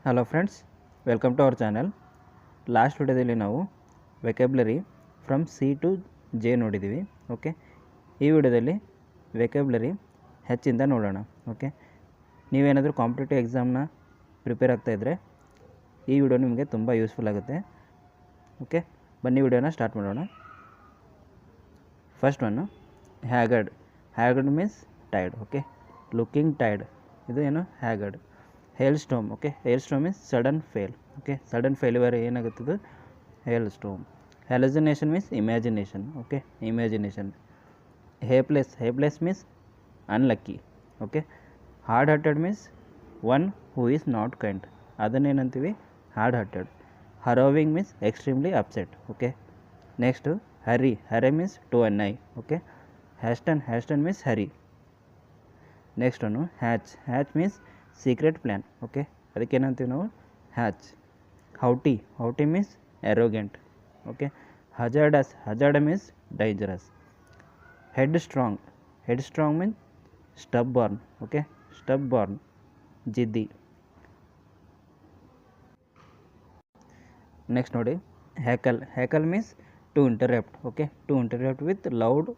Hello friends, welcome to our channel. Last ವಿಡಿಯೋದಲ್ಲಿ ನಾವು vocabulary from C to J ನೋಡಿದ್ದೀವಿ. Okay, ಈ ವಿಡಿಯೋದಲ್ಲಿ ವೆಕ್ಯಾಬ್ಲರಿ ಹೆಚ್ಚಿಂದ ನೋಡೋಣ. ಓಕೆ, ನೀವೇನಾದರೂ ಕಾಂಪಿಟೇಟಿವ್ ಎಕ್ಸಾಮ್ನ ಪ್ರಿಪೇರ್ ಆಗ್ತಾಯಿದ್ರೆ ಈ ವಿಡಿಯೋ ನಿಮಗೆ ತುಂಬ ಯೂಸ್ಫುಲ್ ಆಗುತ್ತೆ. ಓಕೆ, ಬನ್ನಿ ವಿಡಿಯೋನ ಸ್ಟಾರ್ಟ್ ಮಾಡೋಣ. First one haggard. Haggard means tired. Okay, looking tired, ಇದು ಏನು haggard. Hailstorm. Okay, hailstorm means sudden fail. Okay, sudden failure ಏನಾಗುತ್ತದು hailstorm. Hallucination means imagination. Okay, imagination. Hapless. Hapless means unlucky. Okay, hard hearted means one who is not kind, ಅದನ್ನೇನಂತೀವಿ hard hearted. Harrowing means extremely upset. Okay, next harry. Harry means to annoy. Okay, hasten. Hasten means hurry. Next one hatch. Hatch means secret plan. Okay, ಅದಕ್ಕೇನಂತೀವಿ ನಾವು hatch. Haughty. Haughty means arrogant. Okay, hazardous. Hazard means dangerous. Headstrong. Headstrong means stubborn. Okay, stubborn, ಜಿದ್ದಿ. Next ನೋಡಿ heckle. Heckle means to interrupt. Okay, to interrupt with loud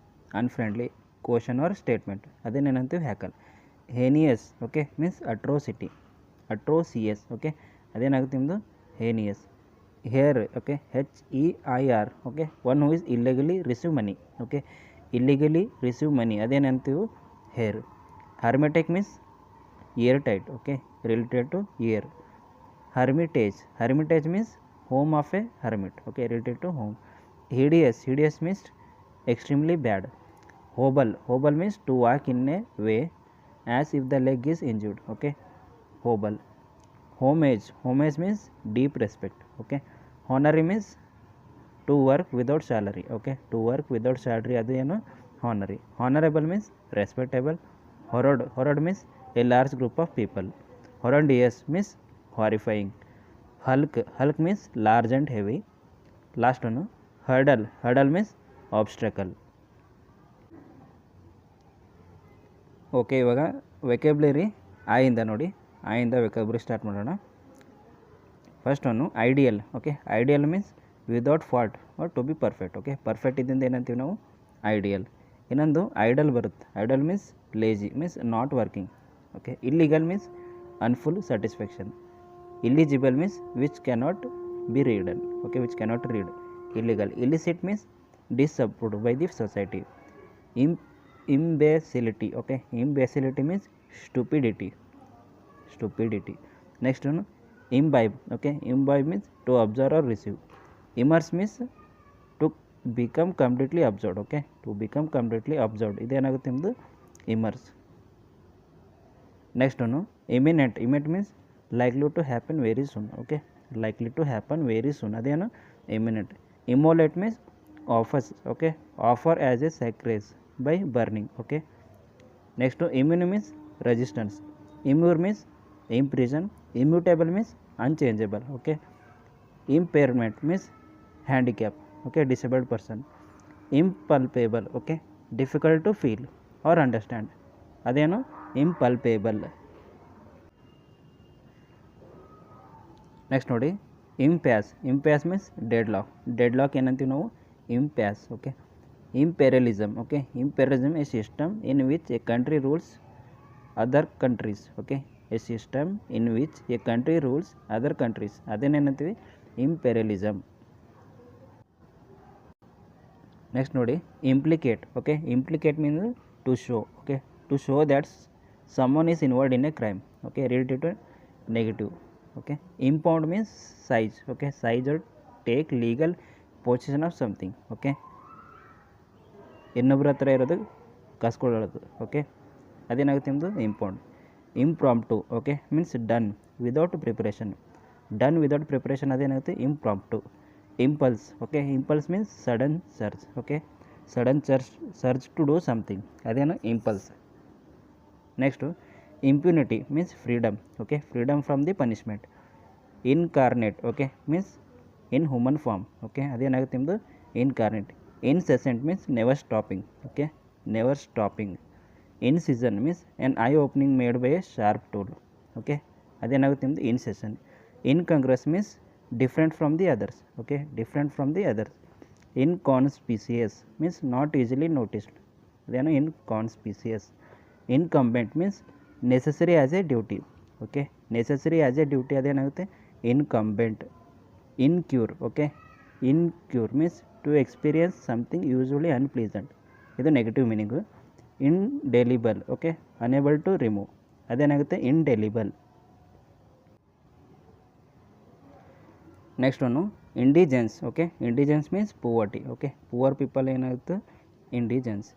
unfriendly question or statement, ಅದೇನೇನಂತೀವಿ heckle. Heinous. Okay, means atrocity. Atrocious. Okay, ಅದೇನಾಗುತ್ತೆ ನಿಮ್ಮದು heinous. Heir. Okay, HEIR. Okay, one who is legally receive money. Okay, legally receive money, ಅದೇನಂತೀವಿ hair. Hermetic means airtight. Okay, related to air. Hermitage. Hermitage means home of a hermit. Okay, related to home. Hideous. Hideous means extremely bad. Hobble. Hobble means to walk in a way as if the leg is injured. Okay, hobble. Homage. Homage means deep respect. Okay, honorary means to work without salary. Okay, to work without salary, adu enu honorary. Honorable means respectable. Horrid. Horrid means a large group of people. Horrendous means horrifying. Hulk. Hulk means large and heavy. Last one hurdle. Hurdle means obstacle. Okay, ಇವಾಗ vocabulary ಆಯಿಂದ ನೋಡಿ. ಆಯಿಂದ vocabulary start ಮಾಡೋಣ. First one ideal. Okay, ideal means without fault or to be perfect. Okay, perfect ಇದ್ದಿಂದ ಏನಂತೀವಿ ನಾವು ideal. ಇನ್ನೊಂದು idle ಬರುತ್ತೆ. Idle means lazy, means not working. Okay, illegal means unlawful satisfaction. Illegible means which cannot be read. Okay, which cannot read. Illegal. Illicit means disapproved by the society. Imbecility. Okay, imbecility means stupidity. Stupidity. Next one imbibe. Okay, imbibe means to observe or receive. Immerse means to become completely absorbed. Okay, to become completely absorbed, iದೇನಾಗುತ್ತೆ ನಿಮ್ಮದು immerse. Next one imminent. Imminent means likely to happen very soon. Okay, likely to happen very soon, ಅದೇನು imminent. Immolate means offers. Okay, offer as a sacrifice by burning. Okay, next immune means resistance. Immure means imprison. Immutable means unchangeable. Okay, impairment means handicap. Okay, disabled person. Impalpable. Okay, difficult to feel or understand, ಅದೇನು impalpable. Next ನೋಡಿ impasse. Impasse means deadlock. Deadlock ಏನಂತೀವಿ ನಾವು impasse. Okay, imperialism. Okay, imperialism is a system in which a country rules other countries. Okay, a system in which a country rules other countries, ಅದೇನೇನಂತೀವಿ imperialism. Next ನೋಡಿ implicate. Okay, implicate means to show. Okay, to show that someone is involved in a crime. Okay, related to negative. Okay, impound means size. Okay, size or take legal possession of something. Okay, ಇನ್ನೊಬ್ಬರ ಹತ್ರ ಇರೋದು ಕಸ್ಕೊಳ್ಳೋದು. Okay, ಅದೇನಾಗುತ್ತೆ ನಿಮ್ಮದು impound. Impromptu. Okay, means done without preparation. Done without preparation, ಅದೇನಾಗುತ್ತೆ impromptu. Impulse. Okay, impulse means sudden search. Okay, sudden search to do something, ಅದೇನು impulse. Next impunity means freedom. Okay, freedom from the punishment. Incarnate. Okay, means in human form. Okay, ಅದೇನಾಗುತ್ತೆ ನಿಮ್ಮದು ಇನ್ಕಾರ್ನೇಟ್. Incessant means never stopping. Okay, never stopping. Incision means an eye opening made by a sharp tool. Okay, ಅದೇನಾಗುತ್ತೆ ನಿಮ್ಮದು incision. Incongruous means different from the others, okay, different from the others. Inconspicuous means not easily noticed, then inconspicuous. Incumbent means necessary as a duty, okay, necessary as a duty ಅದೇನಾಗುತ್ತೆ incumbent. Incur, okay, incur means to experience something usually unpleasant, ಇದು negative meaning. indelible, okay, unable to remove, ಅದೇನಾಗುತ್ತೆ indelible. Next one indigence, okay, indigence means poverty, okay, poor people ಏನಾಗುತ್ತೆ indigence.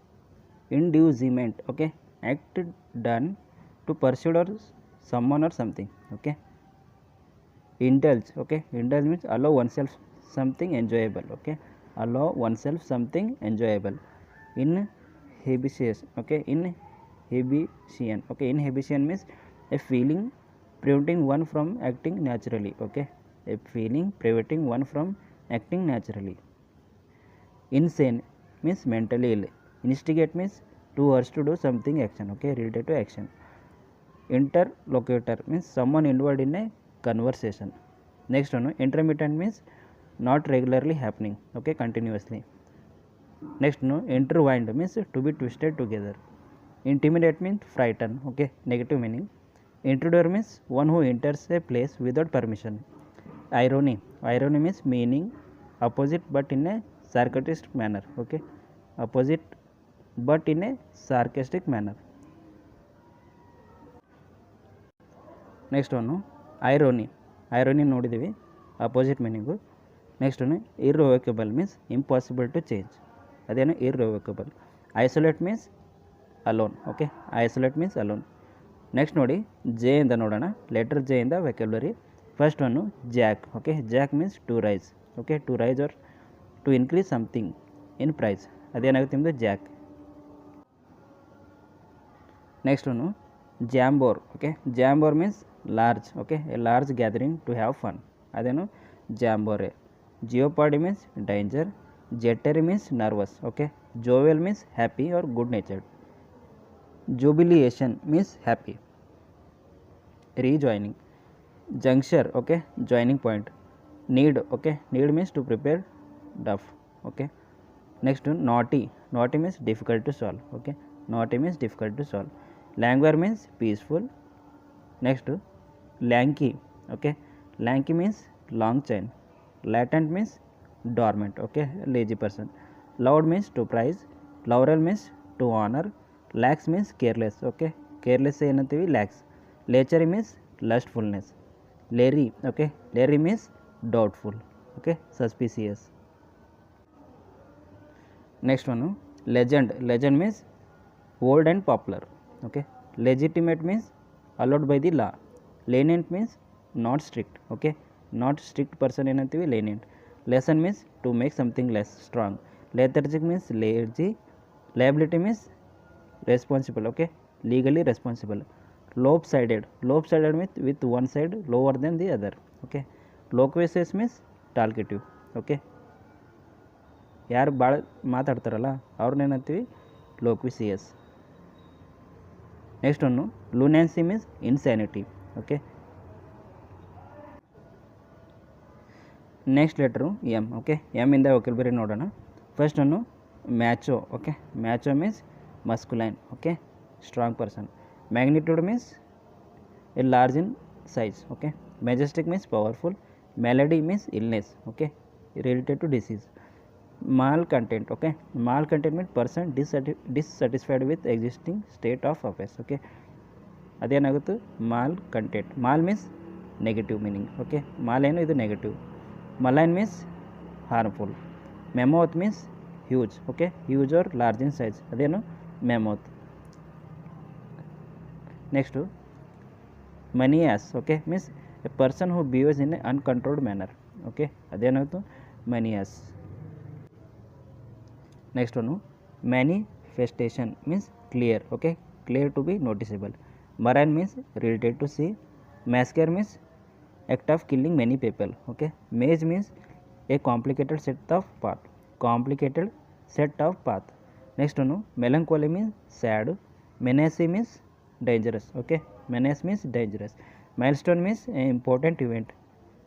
Inducement, okay, act done to persuade or summon or something, okay. Indulge, okay, indulge means allow oneself something enjoyable, okay, allow oneself something enjoyable. Inhibition, okay, inhibition, okay, inhibition means a feeling preventing one from acting naturally, okay, a feeling preventing one from acting naturally. Insane means mentally ill. Instigate means to urge to do something action, okay, related to action. Interlocutor means someone involved in a conversation. Next one, intermittent means not regularly happening, okay, continuously. Next one, intertwined means to be twisted together. Intimidate means frighten, okay, negative meaning. Intruder means one who enters a place without permission. Irony, irony means meaning opposite but in a sarcastic manner, okay, opposite but in a sarcastic manner. Next one, irony, irony ನೋಡಿದ್ದೀವಿ, opposite meaning. Next one irrevocable means impossible to change, ಅದೇನು irrevocable. Isolate means alone, okay, isolate means alone. Next ನೋಡಿ J ಇಂದ ನೋಡೋಣ, letter J ಇಂದ vocabulary. First one jack, okay, jack means to raise, okay, to raise or to increase something in price, ಅದೇನಾಗುತ್ತೆ ನಿಮ್ಮದು jack. Next one jamboree, okay, jamboree means large, okay, a large gathering to have fun, ಅದೇನು jamboree. Jeopardy means danger. ಜೆಟರಿ means nervous, okay. Jovial means happy or good natured. Jubilation means happy. rejoining. Juncture, okay, joining point. Need, okay, need means to prepare duff, okay. Next one, naughty. Naughty means difficult to solve, okay, naughty means difficult to solve. Languor means peaceful. Next, lanky, okay, lanky means long chain. Latent means dormant, okay, lazy person. Loud means to praise. Laurel means to honor. Lax means careless, okay, careless ಏನಂತೀವಿ lax. Lechery means lustfulness. Leery, okay, leery means doubtful, okay, suspicious. Next one, legend. Legend means old and popular, okay. Legitimate means allowed by the law. Lenient means not strict, okay, not strict person ಏನಂತೀವಿ lenient. Lesson means to make something less strong. Lethargic means lazy. Liability means responsible, okay, legally responsible. Lopsided. Lopsided means with one side lower than the other, okay. Loquacious means talkative, okay. ಯಾರು ಭಾಳ ಮಾತಾಡ್ತಾರಲ್ಲ ಅವ್ರನ್ನೇನಂತೀವಿ loquacious. Next one lunacy means insanity, okay. Next letter M, okay. M ಇಂದ vocabulary ನೋಡೋಣ. First one macho, okay. Macho means masculine, okay, strong person. Magnitude means a large in size, okay. Majestic means powerful. Malady means illness, okay, related to disease. Malcontent, okay. Malcontent means person dissatisfied with existing state of affairs, okay. ಅದೇನಾಗುತ್ತೆ malcontent. Mal means negative meaning, okay. Mal ಏನು ಇದು negative. Malign means harmful. Mammoth means huge, okay, huge or large in size, ಅದೇನು mammoth. Next, manias, okay, means a person who behaves in an uncontrolled manner, okay, ಅದೇನಾಗುತ್ತೆ manias. Next one, manifestation means clear, okay, clear to be noticeable. Marine means related to sea. Massacre means act of killing many people, okay. Maze means a complicated set of path, complicated set of path. Next one, melancholy means sad. Menace means dangerous, okay. Menace means dangerous. Milestone means an important event.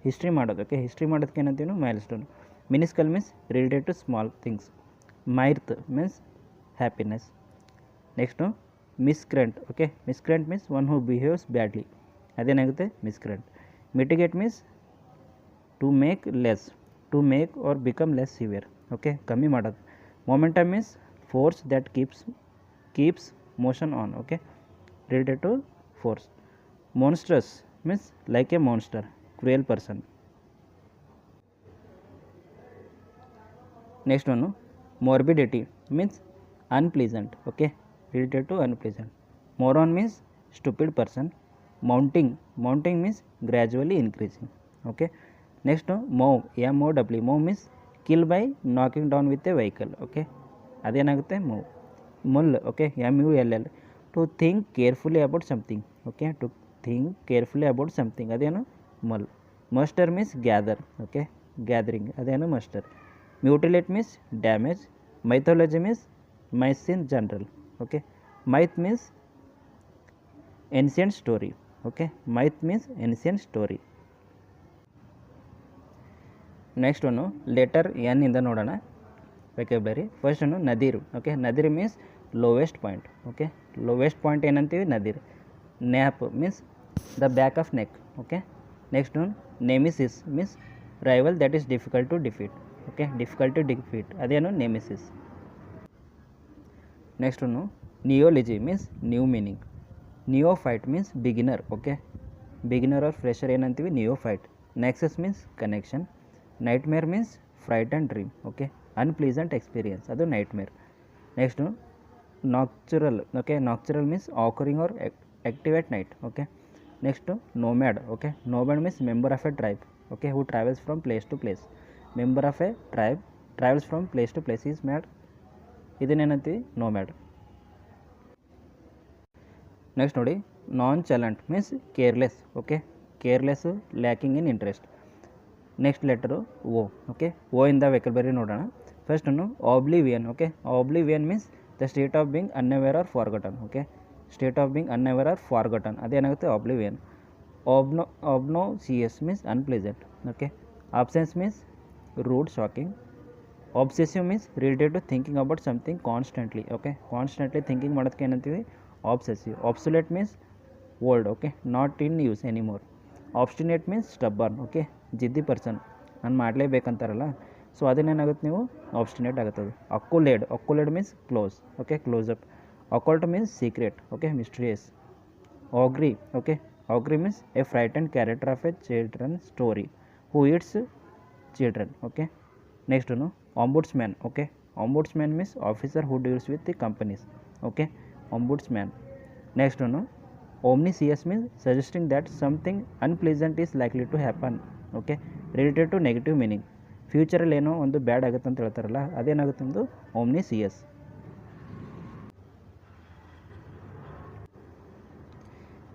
History ಮಾಡೋದು. ಓಕೆ, history ಮಾಡೋದಕ್ಕೆ ಏನಂತೀವಿ ನಾವು milestone. Minuscule means related to small things. Mirth means happiness. Next miscreant. Okay, miscreant means one who behaves badly, ಅದೇನಾಗುತ್ತೆ miscreant. Mitigate means to make less, to make or become less severe. Okay, ಕಮ್ಮಿ ಮಾಡೋದು. Momentum means force that keeps motion on. Okay, related to force. Monstrous means like a monster, cruel person. Next one, morbidity means unpleasant. Okay, related to unpleasant. Moron means stupid person. Mounting means gradually increasing. Okay, next one, mow, MOW. Mow means kill by knocking down with a vehicle. Okay, adenagutte mow. Mull. Okay, MULL, to think carefully about something. Okay, to think carefully about something, ಅದೇನು ಮಲ್. Muster means gather. Okay, gathering, ಅದೇನು muster. Mutilate means damage. Mythology means myths in general. Okay, myth means ancient story. Okay, myth means ancient story. Next one letter N ಇಂದ ನೋಡೋಣ vocabulary. First one nadir. Okay, nadir means lowest point. Okay, lowest point ಏನಂತೀವಿ nadir. Nape means the back of neck. Okay, next one nemesis means rival that is difficult to defeat. Okay, difficult to defeat, ಅದೇನು nemesis. Next one neology means new meaning. Neophyte means beginner. Okay, beginner or fresher ಏನಂತೀವಿ neophyte. Nexus means connection. Nightmare means fright and dream. Okay, unpleasant experience, ಅದು nightmare. Next nocturnal. Okay, nocturnal means occurring or active at night. Okay, next nomad. Okay, nomad means member of a tribe. Okay, who travels from place to place. Member of a tribe travels from place to place is mad. ಇದನ್ನೇನಂತೀವಿ nomad. Next ನೋಡಿ nonchalant means careless. Okay, careless, lacking in interest. Next letter O. Okay, O ಇಂದ vocabulary ನೋಡೋಣ. First one oblivion. Okay, oblivion means the state of being unaware or forgotten. Okay, state of being unaware or forgotten, ಅದೇನಾಗುತ್ತೆ oblivion. Obnoxious means unpleasant. Okay, obscene means rude, shocking. Obsessive means related to thinking about something constantly. Okay, constantly thinking ಮಾಡೋದಕ್ಕೆ ಏನಂತೀವಿ obsessive. Obsolete means old. Okay, not in use anymore. Obstinate means stubborn. Okay, ಜಿದ್ದಿ person, ನಾನು ಮಾಡಲೇಬೇಕಂತಾರಲ್ಲ, so ಅದನ್ನೇನಾಗುತ್ತೆ ನೀವು obstinate ಆಗುತ್ತದೆ. Occlude means close. Okay, close up. Occult means secret. Okay, mysterious. Augury. Okay, augury means a frightened character of a children's story who eats children. Okay, next one, ombudsman. Okay, ombudsman means officer who deals with the companies. Okay, ombudsman. Next one, omniscience means suggesting that something unpleasant is likely to happen. Okay, related to negative meaning. ಫ್ಯೂಚರಲ್ಲಿ ಏನೋ ಒಂದು bad ಆಗುತ್ತೆ ಅಂತ ಹೇಳ್ತಾರಲ್ಲ, ಅದೇನಾಗುತ್ತೆ ಒಂದು omniscience.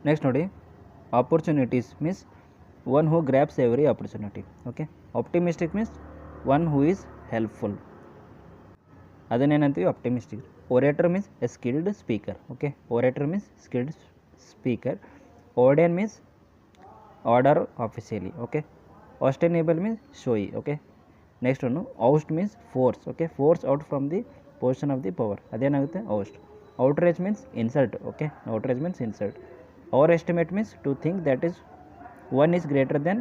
Next ನೋಡಿ opportunities means one who grabs every opportunity. Okay, optimistic means one who is helpful, ಅದನ್ನೇನಂತೀವಿ optimistic. Orator means a skilled speaker. Okay, orator means skilled speaker. Ordain means order officially. Okay, ostensible means showy. Okay, next one oust means force. Okay, force out from the position of the power, ಅದೇನಾಗುತ್ತೆ oust. Outrage means insult. Okay, outrage means insult. Over estimate means to think that is one is greater than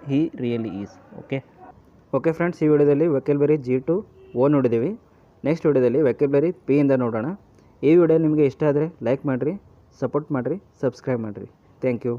he really is. Okay friends, ಈ ವಿಡಿಯೋದಲ್ಲಿ vocabulary G2 O ನೋಡಿದ್ದೀವಿ. Next ವಿಡಿಯೋದಲ್ಲಿ vocabulary P ಇಂದ ನೋಡೋಣ. ಈ video ನಿಮಗೆ ಇಷ್ಟ ಆದರೆ ಲೈಕ್ ಮಾಡಿರಿ, ಸಪೋರ್ಟ್ ಮಾಡಿರಿ, ಸಬ್ಸ್ಕ್ರೈಬ್ ಮಾಡಿರಿ. Thank you.